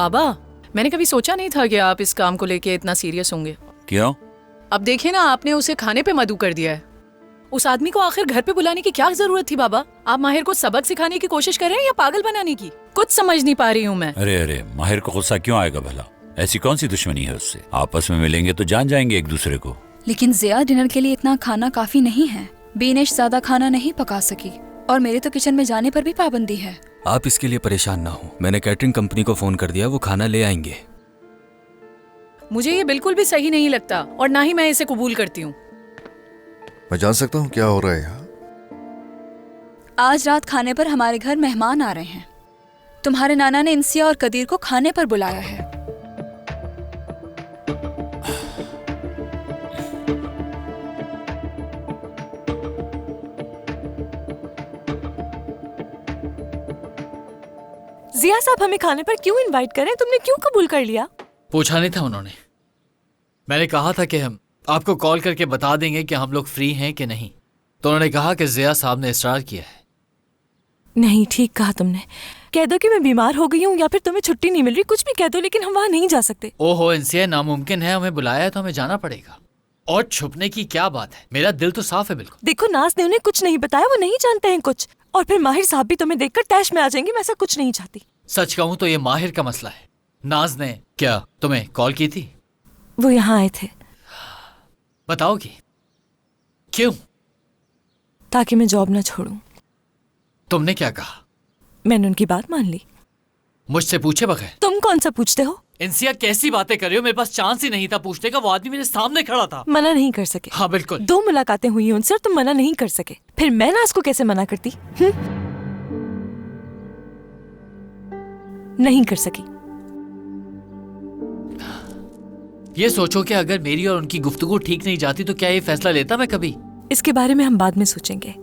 बाबा, मैंने कभी सोचा नहीं था कि आप इस काम को लेके इतना सीरियस होंगे। क्यों? अब देखिए ना, आपने उसे खाने पे मदऊ कर दिया है। उस आदमी को आखिर घर पे बुलाने की क्या जरूरत थी बाबा? आप माहिर को सबक सिखाने की कोशिश कर रहे हैं या पागल बनाने की? कुछ समझ नहीं पा रही हूँ मैं। अरे माहिर को गुस्सा क्यों आएगा भला? ऐसी कौन सी दुश्मनी है उससे? आपस में मिलेंगे तो जान जाएंगे एक दूसरे को। लेकिन जिया डिनर के लिए इतना खाना काफी नहीं है। बीनेश ज्यादा खाना नहीं पका सकी और मेरे तो किचन में जाने पर भी पाबंदी है। आप इसके लिए परेशान ना हो, मैंने कैटरिंग कंपनी को फोन कर दिया, वो खाना ले आएंगे। मुझे ये बिल्कुल भी सही नहीं लगता और ना ही मैं इसे कबूल करती हूँ। मैं जान सकता हूँ क्या हो रहा है यहाँ? आज रात खाने पर हमारे घर मेहमान आ रहे हैं। तुम्हारे नाना ने इंसिया और कदीर को खाने पर बुलाया है। जिया साहब हमें खाने पर क्यों इनवाइट करें? तुमने क्यों कबूल कर लिया? पूछा नहीं था उन्होंने। मैंने कहा था कि हम आपको कॉल करके बता देंगे कि हम लोग फ्री हैं कि नहीं, तो उन्होंने कहा कि जिया साहब ने इसरार किया है। नहीं, ठीक कहा तुमने। कह दो कि मैं बीमार हो गई हूँ या फिर तुम्हें छुट्टी नहीं मिल रही, कुछ भी कह दो, लेकिन हम वहाँ नहीं जा सकते। ओहो इंसिया, नामुमकिन है, हमें बुलाया है तो हमें जाना पड़ेगा। और छुपने की क्या बात है, मेरा दिल तो साफ है बिल्कुल। देखो, नाज ने उन्हें कुछ नहीं बताया, वो नहीं जानते हैं कुछ, और फिर माहिर साहब भी तुम्हें देखकर तैश में आ जाएंगे। मैं ऐसा कुछ नहीं चाहती। सच कहूँ तो ये माहिर का मसला है। नाज ने क्या तुम्हें कॉल की थी? वो यहाँ आए थे। बताओगी क्यों? ताकि मैं जॉब न छोड़ूं। तुमने क्या कहा? मैंने उनकी बात मान ली, मुझसे पूछे बगैर। तुम कौन सा पूछते हो? इंसिया कैसी बातें कर रही हो? मेरे पास चांस ही नहीं था पूछने का, वो आदमी मेरे सामने खड़ा था। मना नहीं कर सके। हाँ बिल्कुल। 2 मुलाकातें हुई हैं उनसे और तुम मना नहीं कर सके। फिर मैं नाज को कैसे मना करती? नहीं कर सकी। ये सोचो कि अगर मेरी और उनकी गुफ्तगू ठीक नहीं जाती तो क्या ये फैसला लेता मैं कभी? इसके बारे में हम बाद में सोचेंगे।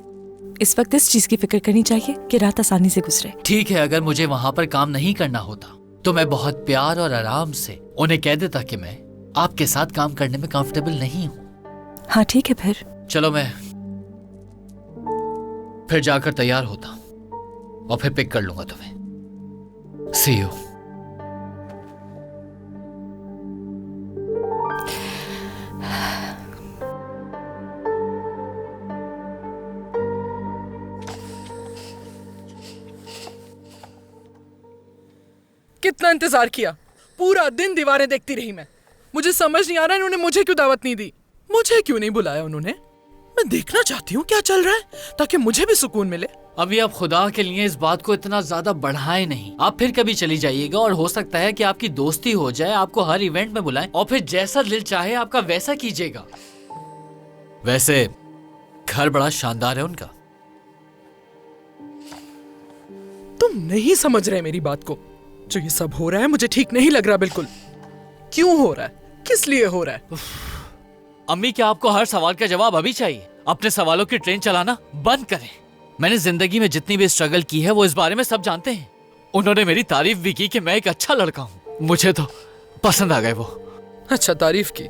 इस वक्त इस चीज की फिक्र करनी चाहिए कि रात आसानी से गुजरे। ठीक है, अगर मुझे वहां पर काम नहीं करना होता तो मैं बहुत प्यार और आराम से उन्हें कह देता कि मैं आपके साथ काम करने में कंफर्टेबल नहीं हूँ। हाँ ठीक है, फिर चलो मैं फिर जाकर तैयार होता हूँ और फिर पिक कर लूंगा तुम्हें। सी यू। कितना इंतजार किया, पूरा दिन दीवारें देखती रही मैं। मुझे समझ नहीं आ रहा इन्होंने मुझे क्यों दावत नहीं दी, मुझे क्यों नहीं बुलाया उन्होंने। मैं देखना चाहती हूँ क्या चल रहा है ताकि मुझे भी सुकून मिले। अभी आप खुदा के लिए इस बात को इतना ज्यादा बढ़ाएं नहीं। आप फिर कभी चली जाइएगा और हो सकता है कि आपकी दोस्ती हो जाए, आपको हर इवेंट में बुलाएं और फिर जैसा दिल चाहे आपका वैसा कीजिएगा। वैसे घर बड़ा शानदार है उनका। तुम नहीं समझ रहे मेरी बात को। जो ये सब हो रहा है मुझे ठीक नहीं लग रहा बिल्कुल। क्यों हो रहा है, किस लिए हो रहा है? अम्मी, क्या आपको हर सवाल का जवाब अभी चाहिए? अपने सवालों की ट्रेन चलाना बंद करें। मैंने जिंदगी में जितनी भी स्ट्रगल की है वो इस बारे में सब जानते हैं। उन्होंने मेरी तारीफ भी की कि मैं एक अच्छा लड़का हूँ। मुझे तो पसंद आ गए वो। अच्छा, तारीफ की?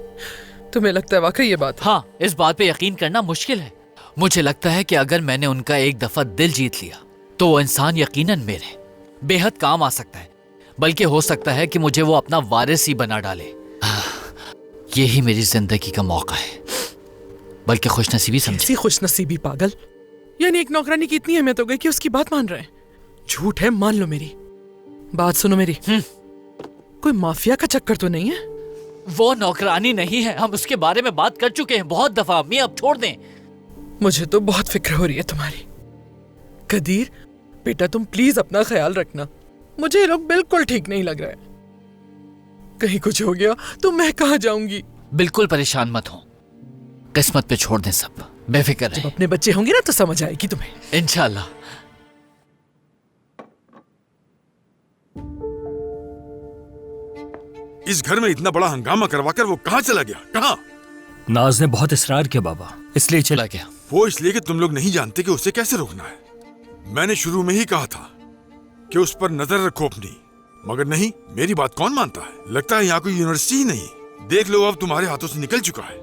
तुम्हें लगता है वाकई ये बात? हाँ, इस बात पे यकीन करना मुश्किल है। मुझे लगता है कि अगर मैंने उनका एक दफा दिल जीत लिया तो वो इंसान यकीनन मेरे बेहद काम आ सकता है, बल्कि हो सकता है कि मुझे वो अपना वारिस ही बना डाले। यही मेरी जिंदगी का मौका है, बल्कि खुशनसीबी समझे। ऐसी खुशनसीबी पागल? यानी एक नौकरानी की इतनी अहमियत हो गई कि उसकी बात मान रहे हैं? झूठ है, मान लो मेरी बात। सुनो मेरी, कोई माफिया का चक्कर तो नहीं है? वो नौकरानी नहीं है, हम उसके बारे में बात कर चुके हैं बहुत दफा। अम्मी अब छोड़ दें। मुझे तो बहुत फिक्र हो रही है तुम्हारी। कदीर बेटा, तुम प्लीज अपना ख्याल रखना। मुझे ये लोग बिल्कुल ठीक नहीं लग रहा है। कहीं कुछ हो गया तो मैं कहाँ जाऊंगी? बिल्कुल परेशान मत हो, किस्मत पे छोड़ दें सब, बेफिक्र रहे। जब अपने बच्चे होंगे ना तो समझ आएगी तुम्हें, इंशाल्लाह। इस घर में इतना बड़ा हंगामा करवाकर वो कहाँ चला गया? कहाँ? नाज ने बहुत इसरार किया बाबा, इसलिए चला गया। वो इसलिए कि तुम लोग नहीं जानते कि उसे कैसे रोकना है। मैंने शुरू में ही कहा था कि उस पर नजर रखो अपनी, मगर नहीं, मेरी बात कौन मानता है? लगता है यहाँ कोई यूनिवर्सिटी ही नहीं। देख लो, अब तुम्हारे हाथों से निकल चुका है।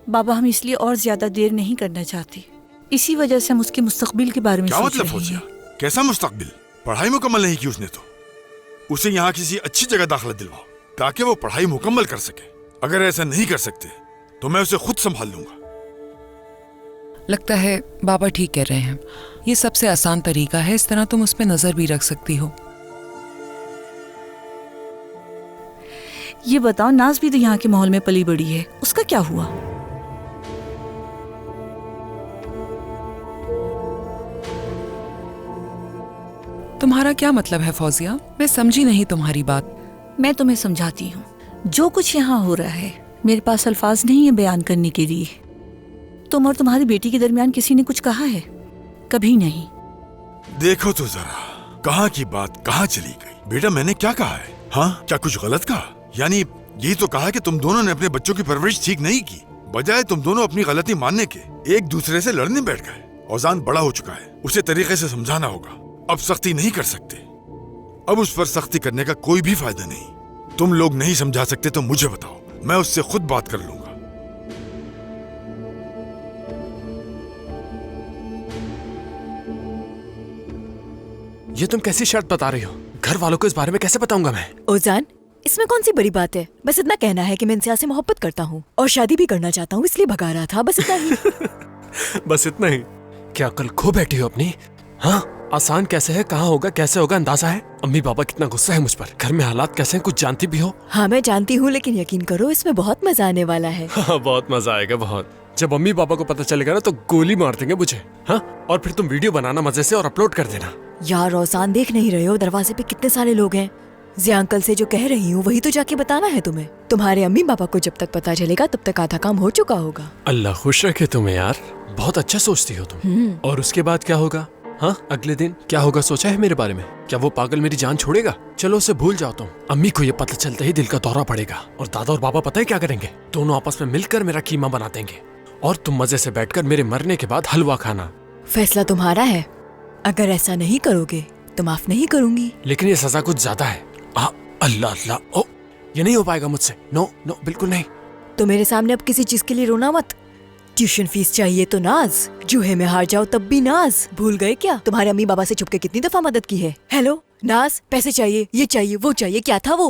बाबा, हम इसलिए और ज्यादा देर नहीं करना चाहती। इसी वजह से हम उसके मुस्तकबिल के बारे में क्या सोच मतलब रहे फौजिया? हैं। कैसा मुस्तकबिल? पढ़ाई मुकम्मल नहीं की उसने तो। उसे यहाँ किसी अच्छी जगह दाखिला दिलवाओ ताकि वो पढ़ाई मुकम्मल कर सके। अगर ऐसा नहीं कर सकते तो मैं उसे खुद संभाल लूंगा। लगता है बाबा ठीक कह रहे हैं। ये सबसे आसान तरीका है, इस तरह तुम उस पर नजर भी रख सकती हो। ये बताओ, नाज भी तो यहाँ के माहौल में पली बड़ी है, उसका क्या हुआ? तुम्हारा क्या मतलब है फौजिया? मैं समझी नहीं तुम्हारी बात। मैं तुम्हें समझाती हूँ। जो कुछ यहाँ हो रहा है मेरे पास अल्फाज नहीं है बयान करने के लिए। तुम और तुम्हारी बेटी के दरमियान किसी ने कुछ कहा है? कभी नहीं। देखो तो जरा, कहाँ की बात कहाँ चली गई। बेटा मैंने क्या कहा है? हाँ, क्या कुछ गलत कहा? यानी यही तो कहा कि तुम दोनों ने अपने बच्चों की परवरिश ठीक नहीं की। बजाय तुम दोनों अपनी गलती मानने के एक दूसरे से लड़ने बैठ गए। औजान बड़ा हो चुका है, उसे तरीके से समझाना होगा। अब सख्ती नहीं कर सकते। अब उस पर सख्ती करने का कोई भी फायदा नहीं। तुम लोग नहीं समझा सकते तो मुझे बताओ, मैं उससे खुद बात कर लूंगा। ये तुम कैसी शर्त बता रही हो? घर वालों को इस बारे में कैसे बताऊंगा मैं? ओजान, इसमें कौन सी बड़ी बात है? बस इतना कहना है कि मैं इंसिया से मोहब्बत करता हूँ और शादी भी करना चाहता हूँ, इसलिए भगा रहा था। बस इतना ही। बस इतना ही? क्या अकल खो बैठी हो अपनी? हाँ, आसान कैसे है, कहाँ होगा, कैसे होगा, अंदाजा है? अम्मी पापा कितना गुस्सा है मुझ पर। घर में हालात कैसे हैं, कुछ जानती भी हो? हाँ मैं जानती हूँ, लेकिन यकीन करो इसमें बहुत मजा आने वाला है। हाँ, बहुत मजा आएगा, बहुत। जब अम्मी पापा को पता चलेगा ना तो गोली मार देंगे मुझे। हाँ, और फिर तुम वीडियो बनाना मजे से और अपलोड कर देना। यार रोजान, देख नहीं रहे हो दरवाजे पे कितने सारे लोग हैं? जिया अंकल से जो कह रही हूँ वही तो जाके बताना है तुम्हें। तुम्हारे अम्मी पापा को जब तक पता चलेगा तब तक आधा काम हो चुका होगा। अल्लाह खुश रखे तुम्हें यार, बहुत अच्छा सोचती हो तुम। और उसके बाद क्या होगा? हाँ, अगले दिन क्या होगा सोचा है मेरे बारे में? क्या वो पागल मेरी जान छोड़ेगा? चलो उसे भूल जाओ तुम। अम्मी को ये पता चलते ही दिल का दौरा पड़ेगा और दादा और बाबा पता है क्या करेंगे? दोनों आपस में मिलकर मेरा कीमा बना देंगे और तुम मजे से बैठकर मेरे मरने के बाद हलवा खाना। फैसला तुम्हारा है। अगर ऐसा नहीं करोगे तो माफ नहीं करूंगी। लेकिन ये सजा कुछ ज्यादा है। अल्लाह अल्लाह, ओ ये नहीं हो पाएगा मुझसे। नो नो, बिल्कुल नहीं। तो मेरे सामने अब किसी चीज के लिए रोना मत। ट्यूशन फीस चाहिए तो नाज, जूहे में हार जाओ तब भी नाज। भूल गए क्या तुम्हारे अम्मी बाबा से छुपके कितनी दफा मदद की है? हेलो नाज, पैसे चाहिए, ये चाहिए, वो चाहिए, क्या था वो?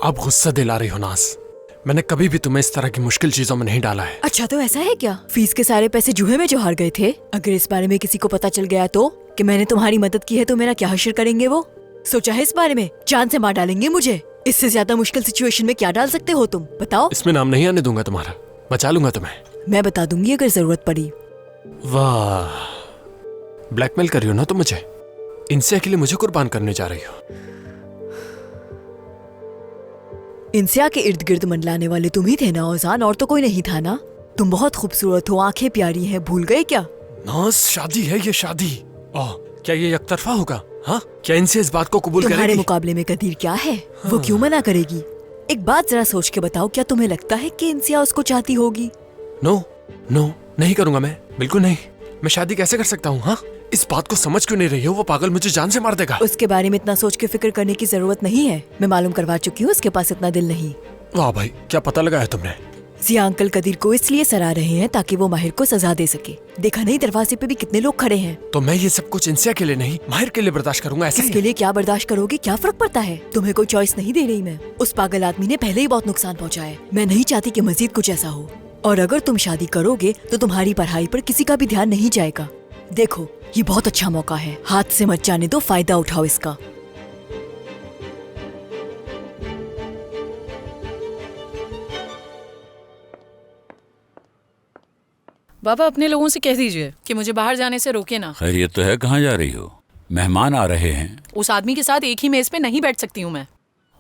आप गुस्सा दिला रही हो नाज। मैंने कभी भी तुम्हें इस तरह की मुश्किल चीजों में नहीं डाला है। अच्छा तो ऐसा है क्या? फीस के सारे पैसे जूहे में जो हार गए थे, अगर इस बारे में किसी को पता चल गया तो कि मैंने तुम्हारी मदद की है तो मेरा क्या हश्र करेंगे वो? सोचा है इस बारे में? जान से मार डालेंगे मुझे। इससे ज्यादा मुश्किल सिचुएशन में क्या डाल सकते हो तुम, बताओ? इसमें नाम नहीं आने दूंगा तुम्हारा, बचा लूंगा तुम्हें। मैं बता दूंगी अगर जरूरत पड़ी। वाह, ब्लैकमेल कर रही हो ना तुम मुझे? इनसे के लिए मुझे कुर्बान करने जा रही हो? इंसिया के इर्द गिर्द मंडलाने वाले तुम ही थे ना औजान, और तो कोई नहीं था ना? तुम बहुत खूबसूरत हो, आंखें प्यारी हैं, भूल गए क्या? नाज, शादी है ये, शादी। ओह, क्या ये एकतरफा होगा? हाँ, क्या इनसे इस बात को कबूल करेगी? तुम्हारे मुकाबले में कदीर क्या है? वो क्यों मना करेगी? एक बात जरा सोच के बताओ, क्या तुम्हें लगता है कि इंसिया उसको चाहती होगी? नो नो, नहीं करूंगा मैं, बिल्कुल नहीं। मैं शादी कैसे कर सकता हूँ? हाँ, इस बात को समझ क्यों नहीं रही हो? वो पागल मुझे जान से मार देगा। उसके बारे में इतना सोच के फिक्र करने की जरूरत नहीं है। मैं मालूम करवा चुकी हूँ, उसके पास इतना दिल नहीं। वाह भाई, क्या पता लगाया तुमने? जिया अंकल कदीर को इसलिए सराह रहे हैं ताकि वो माहिर को सजा दे सके। देखा नहीं दरवाजे पे भी कितने लोग खड़े हैं। तो मैं ये सब कुछ इंसिया के लिए नहीं, माहिर के लिए बर्दाश्त करूंगा, ऐसा? इसके लिए क्या बर्दाश्त करोगे? क्या फर्क पड़ता है? तुम्हें कोई चॉइस नहीं दे रही मैं। उस पागल आदमी ने पहले ही बहुत नुकसान पहुँचाया है। मैं नहीं चाहती कि मजीद कुछ ऐसा हो। और अगर तुम शादी करोगे तो तुम्हारी पढ़ाई पर किसी का भी ध्यान नहीं जाएगा। देखो, ये बहुत अच्छा मौका है, हाथ से मत जाने दो, फायदा उठाओ इसका। बाबा अपने लोगों से कह दीजिए कि मुझे बाहर जाने से रोके ना। खैरियत तो है, कहाँ जा रही हो? मेहमान आ रहे हैं। उस आदमी के साथ एक ही मेज पे नहीं बैठ सकती हूँ मैं,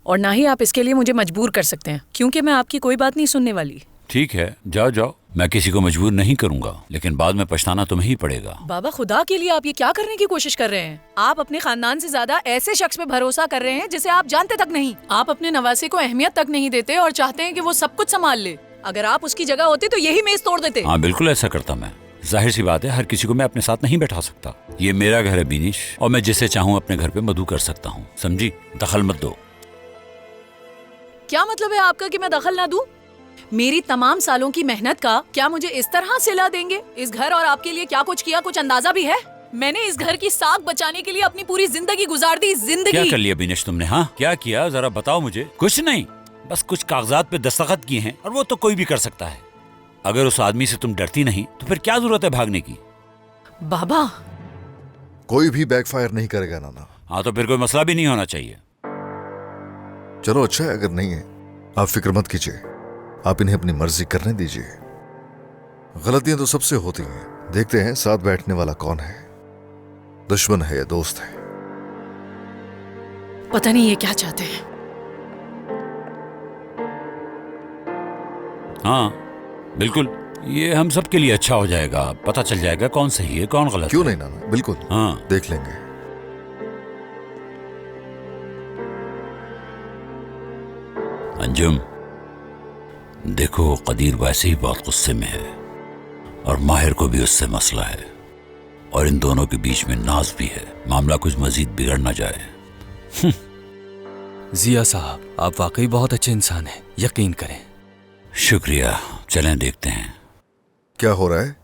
और ना ही आप इसके लिए मुझे मजबूर कर सकते हैं, क्योंकि मैं आपकी कोई बात नहीं सुनने वाली। ठीक है, जाओ जाओ, मैं किसी को मजबूर नहीं करूंगा, लेकिन बाद में पछताना तुम्हें ही पड़ेगा। बाबा खुदा के लिए आप ये क्या करने की कोशिश कर रहे हैं? आप अपने खानदान से ज्यादा ऐसे शख्स पे भरोसा कर रहे हैं जिसे आप जानते तक नहीं। आप अपने नवासे को अहमियत तक नहीं देते और चाहते हैं कि वो सब कुछ संभाल ले। अगर आप उसकी जगह होते तो यही मेज तोड़ देते। हाँ बिल्कुल ऐसा करता मैं। जाहिर सी बात है, हर किसी को मैं अपने साथ नहीं बैठा सकता। ये मेरा घर है बीनिश, और मैं जिसे चाहूँ अपने घर पे मधु कर सकता हूँ, समझी? दखल मत दो। क्या मतलब है आपका कि मैं दखल ना दूं? मेरी तमाम सालों की मेहनत का क्या मुझे इस तरह सिला देंगे? इस घर और आपके लिए क्या कुछ किया, कुछ अंदाजा भी है? मैंने इस घर की साख बचाने के लिए अपनी पूरी जिंदगी गुजार दी। क्या जिंदगी कर लिया बिनेश तुमने? हाँ क्या किया जरा बताओ मुझे। कुछ नहीं, बस कुछ कागजात पे दस्तखत किए हैं और वो तो कोई भी कर सकता है। अगर उस आदमी से तुम डरती नहीं तो फिर क्या जरूरत है भागने की? बाबा कोई भी बैकफायर नहीं करेगा नाना। हाँ तो फिर कोई मसला भी नहीं होना चाहिए। चलो अच्छा है, अगर नहीं है आप फिक्र मत कीजिए, आप इन्हें अपनी मर्जी करने दीजिए। गलतियां तो सबसे होती हैं। देखते हैं साथ बैठने वाला कौन है, दुश्मन है या दोस्त है। पता नहीं ये क्या चाहते हैं। हाँ बिल्कुल, ये हम सब के लिए अच्छा हो जाएगा। पता चल जाएगा कौन सही है कौन गलत। क्यों नहीं नाना, बिल्कुल। हाँ देख लेंगे। अंजुम देखो, कदीर वैसे ही बहुत गुस्से में है और माहिर को भी उससे मसला है और इन दोनों के बीच में नाज भी है। मामला कुछ मजीद बिगड़ ना जाए। जिया साहब, आप वाकई बहुत अच्छे इंसान हैं, यकीन करें। शुक्रिया, चलें देखते हैं क्या हो रहा है।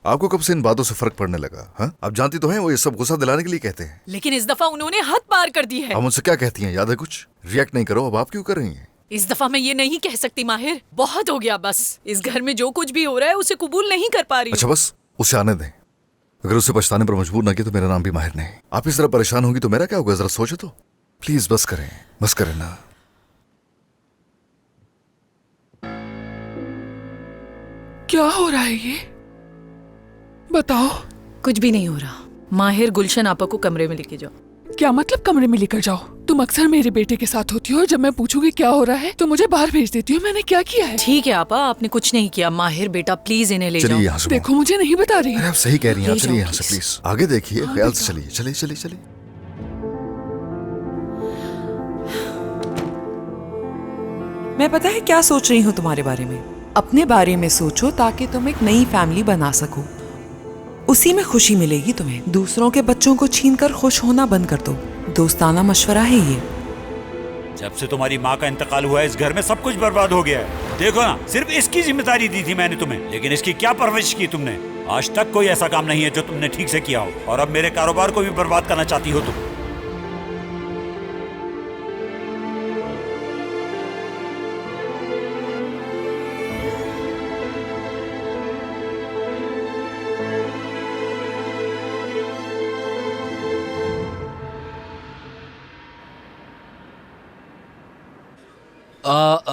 आपको कब से इन बातों से फर्क पड़ने लगा? हाँ, आप जानती तो हैं वो ये सब गुस्सा दिलाने के लिए कहते हैं। लेकिन इस दफा उन्होंने हद पार कर दी है। आप मुझसे क्या कहती हैं, याद है कुछ? रिएक्ट नहीं करो, अब आप क्यों कर रही हैं? इस दफा मैं ये नहीं कह सकती माहिर, बहुत हो गया बस। इस घर में जो कुछ भी हो रहा है उसे कबूल नहीं कर पा रही अच्छा बस उसे आने दें। अगर उसे पछताने पर मजबूर ना किया तो मेरा नाम भी माहिर नहीं। आप इस तरह परेशान होंगी तो मेरा क्या होगा, जरा सोचो तो। प्लीज बस करें ना। क्या हो रहा है ये बताओ। कुछ भी नहीं हो रहा। माहिर, गुलशन आपा को कमरे में लेके जाओ। क्या मतलब कमरे में लेकर जाओ? तुम अक्सर मेरे बेटे के साथ होती हो और जब मैं पूछूंगी क्या हो रहा है तो मुझे बाहर भेज देती हो। मैंने क्या किया है? ठीक है आपा, आपने कुछ नहीं किया। माहिर बेटा प्लीज इन्हें ले जाओ। यहाँ से देखो मुझे नहीं बता रही। अरे आप सही कह रही हैं, ले चलिए जाओ, यहाँ से please। प्लीज। आगे देखिए, ख्याल से चलिए। चलिए। मैं पता है क्या सोच रही हूँ तुम्हारे बारे में। अपने बारे में सोचो ताकि तुम एक नई फैमिली बना सको। उसी में खुशी मिलेगी तुम्हें। दूसरों के बच्चों को छीनकर खुश होना बंद कर दो। दोस्ताना मशवरा है ये। जब से तुम्हारी माँ का इंतकाल हुआ है इस घर में सब कुछ बर्बाद हो गया है। देखो ना, सिर्फ इसकी जिम्मेदारी दी थी मैंने तुम्हें, लेकिन इसकी क्या परवरिश की तुमने। आज तक कोई ऐसा काम नहीं है जो तुमने ठीक से किया हो, और अब मेरे कारोबार को भी बर्बाद करना चाहती हो तुम।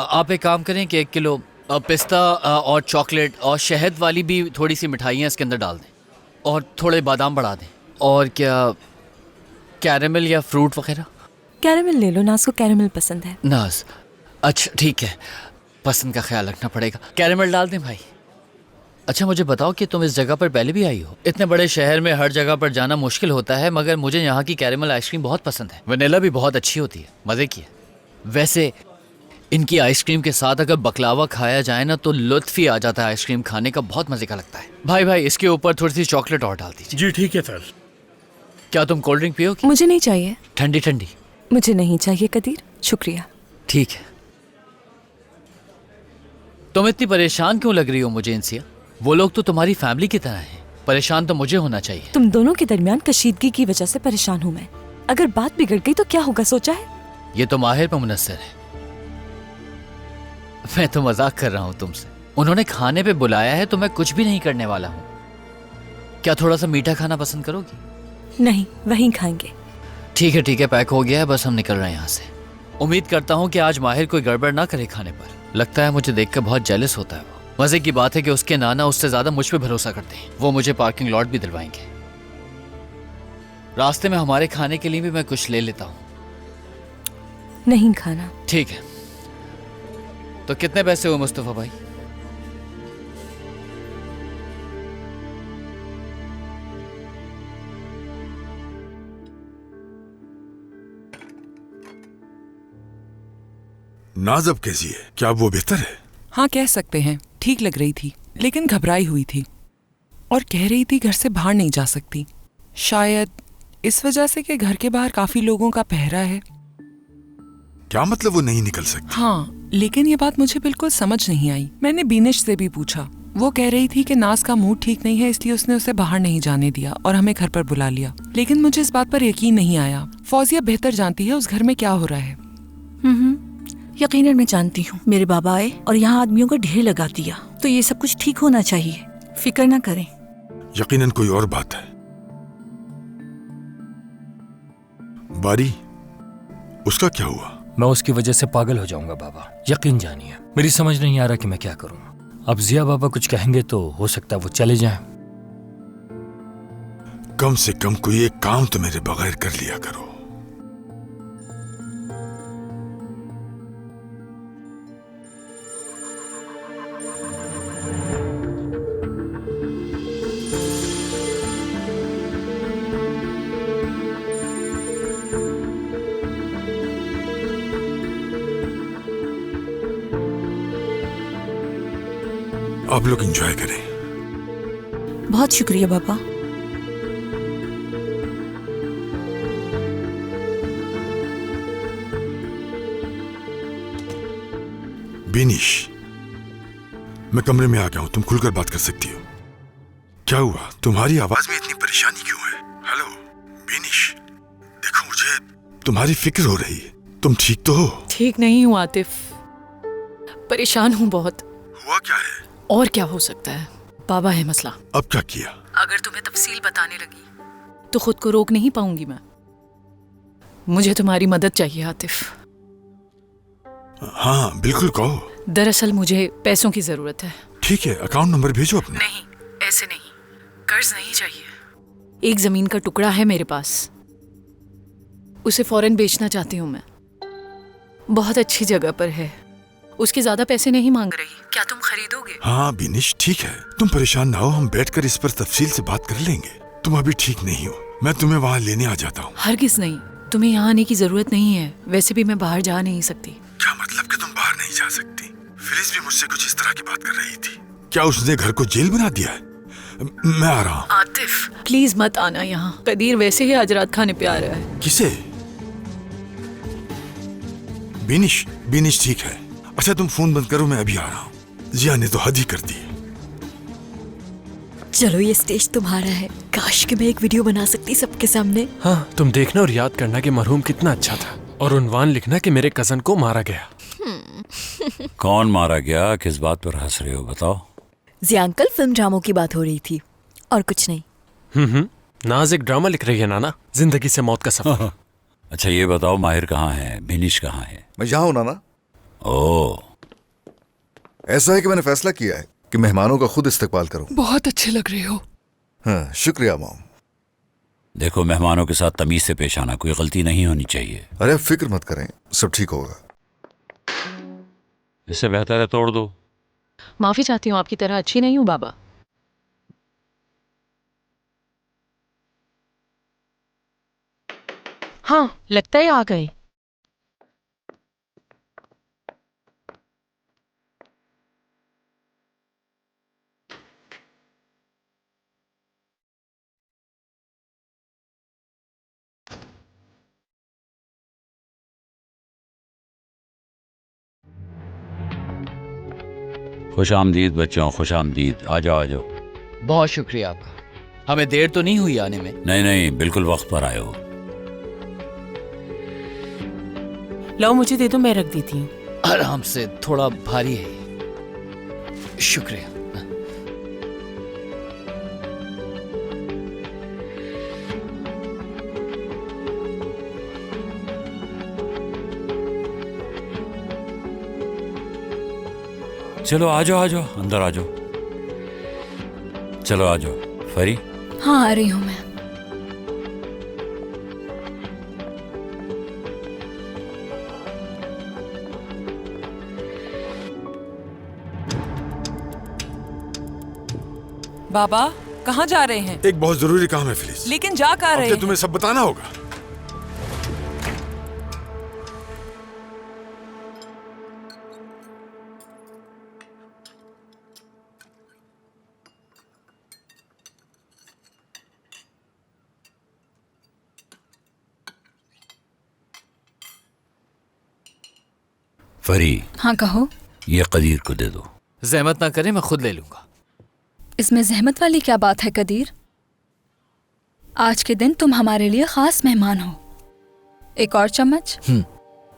आप एक काम करें कि 1 किलो पिस्ता और चॉकलेट और शहद वाली भी थोड़ी सी मिठाइयाँ इसके अंदर डाल दें, और थोड़े बादाम बढ़ा दें। और क्या कैरेमल या फ्रूट वगैरह? कैरेमल ले लो, नाज को कैरेमल पसंद है। नाज, अच्छा ठीक है, पसंद का ख्याल रखना पड़ेगा। कैरेमल डाल दें भाई। अच्छा मुझे बताओ कि तुम इस जगह पर पहले भी आई हो? इतने बड़े शहर में हर जगह पर जाना मुश्किल होता है, मगर मुझे यहाँ की कैरेमल आइसक्रीम बहुत पसंद है। वनीला भी बहुत अच्छी होती है, मज़े की है। वैसे इनकी आइसक्रीम के साथ अगर बकलावा खाया जाए ना तो लुत्फ ही आ जाता है आइसक्रीम खाने का, बहुत मजे का लगता है। भाई इसके ऊपर थोड़ी सी चॉकलेट और डाल दीजिए। जी ठीक है सर। क्या तुम कोल्ड ड्रिंक पियोगी? मुझे नहीं चाहिए। ठंडी ठंडी? मुझे नहीं चाहिए कदीर, शुक्रिया। ठीक है। तुम इतनी परेशान क्यों लग रही हो मुझे इंसिया? वो लोग तो तुम्हारी फैमिली की तरह हैं। परेशान तो मुझे होना चाहिए। तुम दोनों के दरमियान कशीदगी की वजह से परेशान हूँ मैं। अगर बात बिगड़ गई तो क्या होगा, सोचा है? ये तो माहिर पर मुनस्सर है। मैं तो मजाक कर रहा हूँ तुमसे। उन्होंने खाने पे बुलाया है तो मैं कुछ भी नहीं करने वाला हूँ। क्या थोड़ा सा मीठा खाना पसंद करोगी? नहीं, वहीं खाएंगे। ठीक है, पैक हो गया है, बस हम निकल रहे हैं यहाँ से। उम्मीद करता हूँ कि आज माहिर कोई गड़बड़ ना करे खाने पर। लगता है मुझे देखकर बहुत जेलस होता है वो। मजे की बात है कि उसके नाना उससे ज्यादा मुझ पे भरोसा करते हैं। वो मुझे पार्किंग लॉट भी दिलवाएंगे। रास्ते में हमारे खाने के लिए भी मैं कुछ ले लेता हूँ। नहीं खाना। ठीक है, तो कितने पैसे हुए मुस्तफा भाई? नाज अब कैसी है? क्या अब वो बेहतर है? हाँ कह सकते हैं, ठीक लग रही थी लेकिन घबराई हुई थी और कह रही थी घर से बाहर नहीं जा सकती। शायद इस वजह से कि घर के बाहर काफी लोगों का पहरा है। क्या मतलब वो नहीं निकल सकती? हाँ, लेकिन ये बात मुझे बिल्कुल समझ नहीं आई। मैंने बीनिश से भी पूछा, वो कह रही थी कि नाज का मूड ठीक नहीं है, इसलिए उसने उसे बाहर नहीं जाने दिया और हमें घर पर बुला लिया। लेकिन मुझे इस बात पर यकीन नहीं आया। फौजिया बेहतर जानती है उस घर में क्या हो रहा है। यकीनन मैं जानती हूँ। मेरे बाबा आए और यहाँ आदमियों का ढेर लगा दिया, तो ये सब कुछ ठीक होना चाहिए। फिक्र ना करें। यकीनन कोई और बात है। बारी, उसका क्या हुआ? मैं उसकी वजह से पागल हो जाऊंगा बाबा, यकीन जानिए। मेरी समझ नहीं आ रहा कि मैं क्या करूं। अब जिया बाबा कुछ कहेंगे तो हो सकता है वो चले जाएं। कम से कम कोई एक काम तो मेरे बगैर कर लिया करो। आप लोग एंजॉय करें। बहुत शुक्रिया बाबा। बिनिश, मैं कमरे में आ गया हूं, तुम खुलकर बात कर सकती हो। क्या हुआ? तुम्हारी आवाज में इतनी परेशानी क्यों है? हेलो बिनिश, देखो मुझे तुम्हारी फिक्र हो रही है। तुम ठीक तो हो? ठीक नहीं हूँ आतिफ, परेशान हूँ बहुत। हुआ क्या है? और क्या हो सकता है, बाबा है मसला। अब क्या किया? अगर तुम्हें तफसील बताने लगी तो खुद को रोक नहीं पाऊंगी मैं। मुझे तुम्हारी मदद चाहिए आतिफ। हाँ बिल्कुल कहो। दरअसल मुझे पैसों की जरूरत है। ठीक है, अकाउंट नंबर भेजो अपना। नहीं, ऐसे नहीं, कर्ज नहीं चाहिए। एक जमीन का टुकड़ा है मेरे पास, उसे फौरन बेचना चाहती हूँ मैं। बहुत अच्छी जगह पर है, उसके ज्यादा पैसे नहीं मांग रही। क्या तुम खरीदोगे? हाँ बिनिश ठीक है, तुम परेशान ना हो, हम बैठकर इस पर तफसील से बात कर लेंगे। तुम अभी ठीक नहीं हो, मैं तुम्हें वहाँ लेने आ जाता हूँ। हरगिज़ नहीं, तुम्हें यहाँ आने की जरूरत नहीं है। वैसे भी मैं बाहर जा नहीं सकती। क्या मतलब कि तुम बाहर नहीं जा सकती? फिलिस भी मुझसे कुछ इस तरह की बात कर रही थी। क्या उसने घर को जेल बना दिया है? मैं आ रहा हूँ। आतिफ प्लीज मत आना यहाँ। कदीर वैसे ही आज रात खाने पे आ रहा है। किसे? बिनिश, बिनिश ठीक है। अच्छा तुम फोन बंद करो, मैं अभी आ रहा हूँ। जिया ने तो हद ही कर दी। चलो ये स्टेज तुम्हारा है। काश कि मैं एक वीडियो बना सकती सबके सामने। हाँ, तुम देखना और याद करना कि मरहूम कितना अच्छा था, और उन्वान लिखना कि मेरे कजन को मारा गया। कौन मारा गया? किस बात पर हंस रहे हो बताओ? जी अंकल, फिल्म ड्रामों की बात हो रही थी और कुछ नहीं। नाज एक ड्रामा लिख रही है नाना, जिंदगी से मौत का सफर। अच्छा ये बताओ, माहिर कहाँ है, बिनिश कहाँ है? मैं यहाँ हूँ नाना। ओह, ऐसा है कि मैंने फैसला किया है कि मेहमानों का खुद इस्तकबाल करूं। बहुत अच्छे लग रहे हो। हाँ, शुक्रिया मॉम। देखो मेहमानों के साथ तमीज से पेश आना, कोई गलती नहीं होनी चाहिए। अरे आप फिक्र मत करें, सब ठीक होगा। इससे बेहतर है तोड़ दो। माफी चाहती हूँ, आपकी तरह अच्छी नहीं हूँ बाबा। हाँ लगता है आ गए। खुश आमदीद बच्चों, खुश आमदीद। आ जाओ आ जाओ। बहुत शुक्रिया आपका। हमें देर तो नहीं हुई आने में? नहीं नहीं, बिल्कुल वक्त पर आए हो। लो मुझे दे दो, मैं रख देती हूँ। आराम से, थोड़ा भारी है। शुक्रिया। चलो आ जाओ आ जाओ, अंदर आ जाओ। चलो आ जाओ। फरी? हाँ आ रही हूँ मैं। बाबा कहाँ जा रहे हैं? एक बहुत जरूरी काम है फिलिस। लेकिन जा कहाँ रहे हैं? तुम्हें सब बताना होगा। फरी। हाँ कहो। ये कदीर को दे दो। जहमत ना करें, मैं खुद ले लूंगा। इसमें जहमत वाली क्या बात है कदीर? आज के दिन तुम हमारे लिए खास मेहमान हो। एक और चम्मच?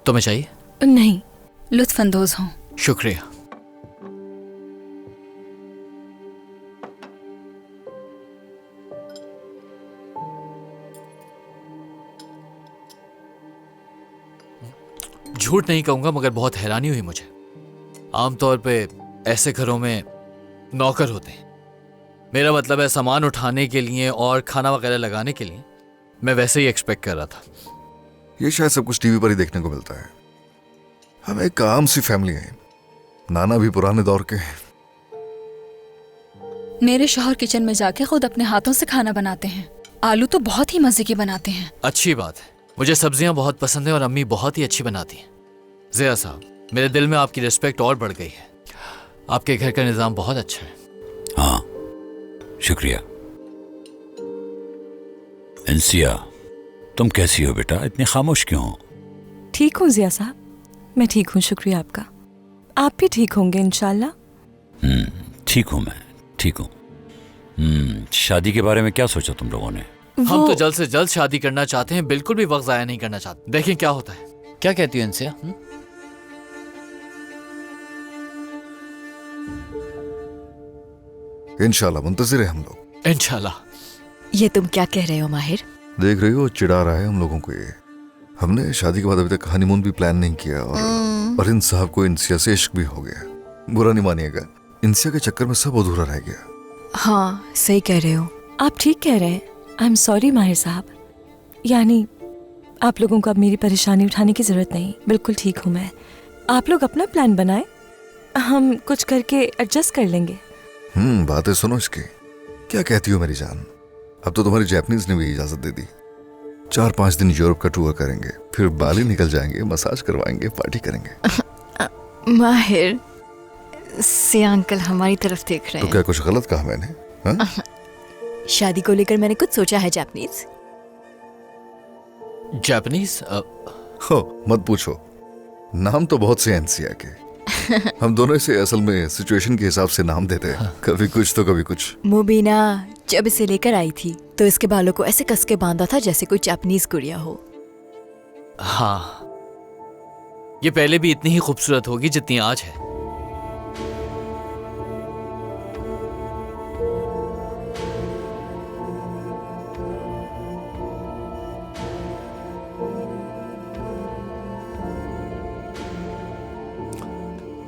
तुम्हें चाहिए? नहीं, लुत्फानंदोज हूँ। शुक्रिया। झूठ नहीं कहूंगा मगर बहुत हैरानी हुई मुझे। आमतौर पे ऐसे घरों में नौकर होते हैं, मेरा मतलब है सामान उठाने के लिए और खाना वगैरह लगाने के लिए। मैं वैसे ही एक्सपेक्ट कर रहा था। ये शायद सब कुछ टीवी पर ही देखने को मिलता है। हम एक आम सी फैमिली है, नाना भी पुराने दौर के हैं। मेरे शौहर किचन में जाके खुद अपने हाथों से खाना बनाते हैं। आलू तो बहुत ही मजे के बनाते हैं। अच्छी बात है, मुझे सब्जियां बहुत पसंद है और अम्मी बहुत ही अच्छी बनाती हैं। ज़िया साहब, मेरे दिल में आपकी रिस्पेक्ट और बढ़ गई है। आपके घर का निज़ाम बहुत अच्छा है। हाँ, शुक्रिया। इंसिया, तुम कैसी हो बेटा? इतनी खामोश क्यों हो? ठीक हूँ ज़िया साहब, मैं ठीक हूँ, शुक्रिया आपका। आप भी ठीक होंगे इंशाल्लाह। ठीक हूँ, मैं ठीक हूँ। शादी के बारे में क्या सोचा तुम लोगों ने? हम तो जल्द से जल्द शादी करना चाहते हैं, बिल्कुल भी वक्त ज़ाया नहीं करना चाहते। देखें क्या होता है। क्या कहती हो इंसिया? इंशाल्लाह मुंतजिर है हम लोग। इंशाल्लाह। ये तुम क्या कह रहे हो माहिर? देख रही हो, चिढ़ा रहा है हम लोगों को ये। हमने शादी के बाद अभी तक हनीमून भी प्लान नहीं किया और इन साहब को इंसिया से इश्क भी हो गया। बुरा नहीं मानिएगा, इंसिया के चक्कर में सब अधूरा रह गया। हाँ, सही कह रहे हो। आप ठीक कह रहे हैं। आई एम सॉरी माहिर साहब, यानी आप लोगों को अब मेरी परेशानी उठाने की जरूरत नहीं। बिल्कुल ठीक हूँ मैं। आप लोग अपना प्लान बनाएं, हम कुछ करके एडजस्ट कर लेंगे। बातें सुनो इसकी। क्या कहती हो मेरी जान? अब तो तुम्हारी जापानीज ने भी इजाजत दे दी। 4-5 दिन यूरोप का टूर करेंगे, फिर बाली निकल जाएंगे, मसाज करवाएंगे, पार्टी करेंगे। माहिर, सिया अंकल हमारी तरफ देख रहे हैं। तो क्या कुछ गलत कहा मैंने? हा? शादी को लेकर मैंने कुछ सोचा है जापानीज। जापानीज? हो मत पूछो, नाम तो बहुत से इंसिया के। हम दोनों से असल में सिचुएशन के हिसाब से नाम देते हैं। कभी कुछ तो कभी कुछ। मुबीना जब इसे लेकर आई थी तो इसके बालों को ऐसे कस के बांधा था जैसे कोई जापानीज गुड़िया हो। हाँ, ये पहले भी इतनी ही खूबसूरत होगी जितनी आज है।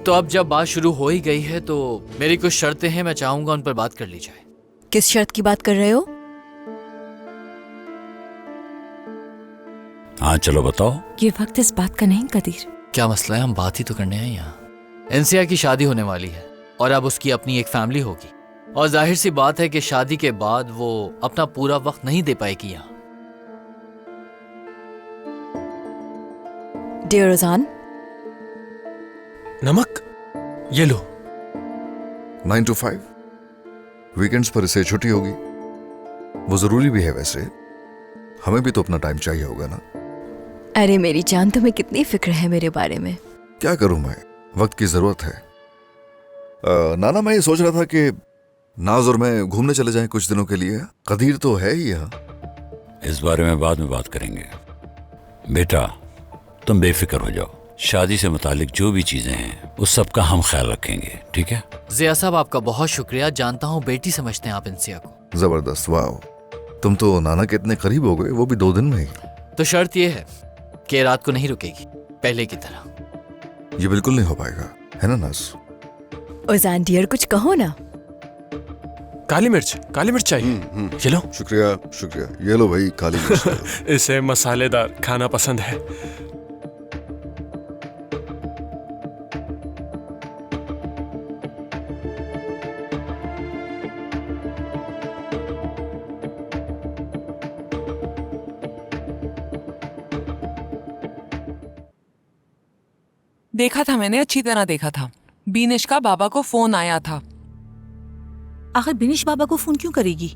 तो अब जब बात शुरू हो ही गई है तो मेरी कुछ शर्तें हैं, मैं चाहूंगा उन पर बात कर ली जाए। किस शर्त की बात कर रहे हो? हाँ चलो बताओ। ये वक्त इस बात का नहीं कदीर। क्या मसला है? हम बात ही तो करने आए यहाँ। इंसिया की शादी होने वाली है और अब उसकी अपनी एक फैमिली होगी और जाहिर सी बात है कि शादी के बाद वो अपना पूरा वक्त नहीं दे पाएगी यहाँ। डियर रोजान, नमक ये लो। 9 to 5 वीकेंड्स पर इसे छुट्टी होगी। वो जरूरी भी है वैसे, हमें भी तो अपना टाइम चाहिए होगा ना। अरे मेरी जान, तुम्हें कितनी फिक्र है मेरे बारे में। क्या करूं मैं, वक्त की जरूरत है। नाना, मैं ये सोच रहा था कि नाज और मैं घूमने चले जाएं कुछ दिनों के लिए। कदीर तो है ही यहाँ। इस बारे में बाद में बात करेंगे। बेटा तुम बेफिक्र हो जाओ, शादी से मुतालिक जो भी चीजें हैं उस सब का हम ख्याल रखेंगे, ठीक है? ज़िया साहब आपका बहुत शुक्रिया। जानता हूँ बेटी समझते हैं आप इंसिया को। जबरदस्त, वाह, तुम तो नाना के इतने करीब हो गए, वो भी 2 दिन में ही। तो शर्त ये है कि रात को नहीं रुकेगी पहले की तरह। ये बिल्कुल नहीं हो पाएगा, है ना नाज? ओजान डियर, कुछ कहो ना। काली मिर्च चाहिए। ये लो। शुक्रिया शुक्रिया। ये लो भाई, काली मिर्च। इसे मसालेदार खाना पसंद है। देखा था मैंने, अच्छी तरह देखा था। बीनिश का बाबा को फोन आया था। आखिर बिनिश बाबा को फोन क्यों करेगी?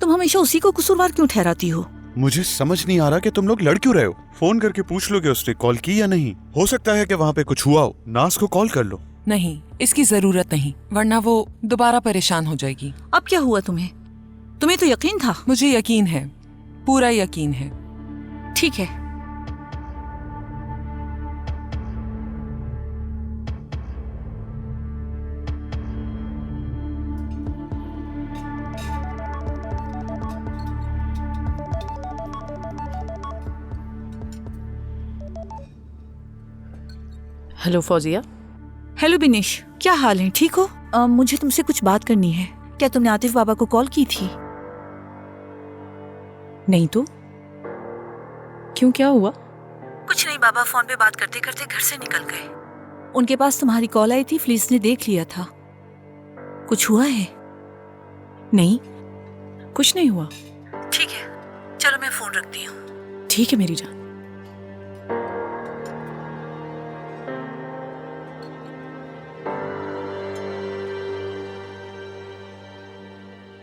तुम हमेशा उसी को कसूरवार क्यों ठहराती हो? मुझे समझ नहीं आ रहा कि तुम लोग लड़ क्यों रहे हो। फोन करके पूछ लोगे उसने कॉल की या नहीं। हो सकता है कि वहाँ पे कुछ हुआ हो। नाज को कॉल कर लो। नहीं, इसकी जरूरत नहीं, वरना वो दोबारा परेशान हो जाएगी। अब क्या हुआ तुम्हें? तुम्हें तो यकीन था। मुझे यकीन है, पूरा यकीन है। ठीक है। हेलो फौजिया। हेलो बिनेश, क्या हाल है? ठीक हो? मुझे तुमसे कुछ बात करनी है। क्या तुमने आतिफ बाबा को कॉल की थी? नहीं तो क्यों, क्या हुआ? कुछ नहीं, बाबा फोन पे बात करते करते घर से निकल गए। उनके पास तुम्हारी कॉल आई थी, फ्लिस ने देख लिया था। कुछ हुआ है? नहीं, कुछ नहीं हुआ। ठीक है, चलो मैं फोन रखती हूँ। ठीक है मेरी जान।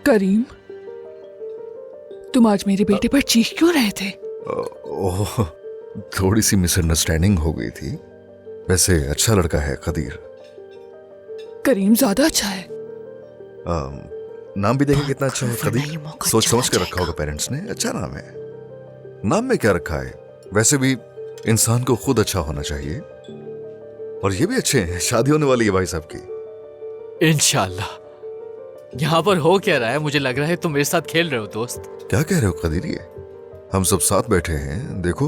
करीम, तुम आज मेरे बेटे पर चीख क्यों रहे थे? ओह, थोड़ी सी मिसअंडरस्टैंडिंग हो गई थी। वैसे अच्छा लड़का है कदीर। करीम ज्यादा अच्छा है। नाम भी देखें कितना अच्छा है कदीर। सोच समझ कर रखा होगा पेरेंट्स ने। अच्छा नाम है। नाम में क्या रखा है? वैसे भी इंसान को खुद अच्छा होना चाहिए। और ये भी अच्छे हैं। शादी होने वाली है भाई साहब की। इंशाल्लाह। यहाँ पर हो क्या रहा है? मुझे लग रहा है तुम मेरे साथ खेल रहे हो दोस्त। क्या कह रहे हो कदीर? ये हम सब साथ बैठे हैं, देखो।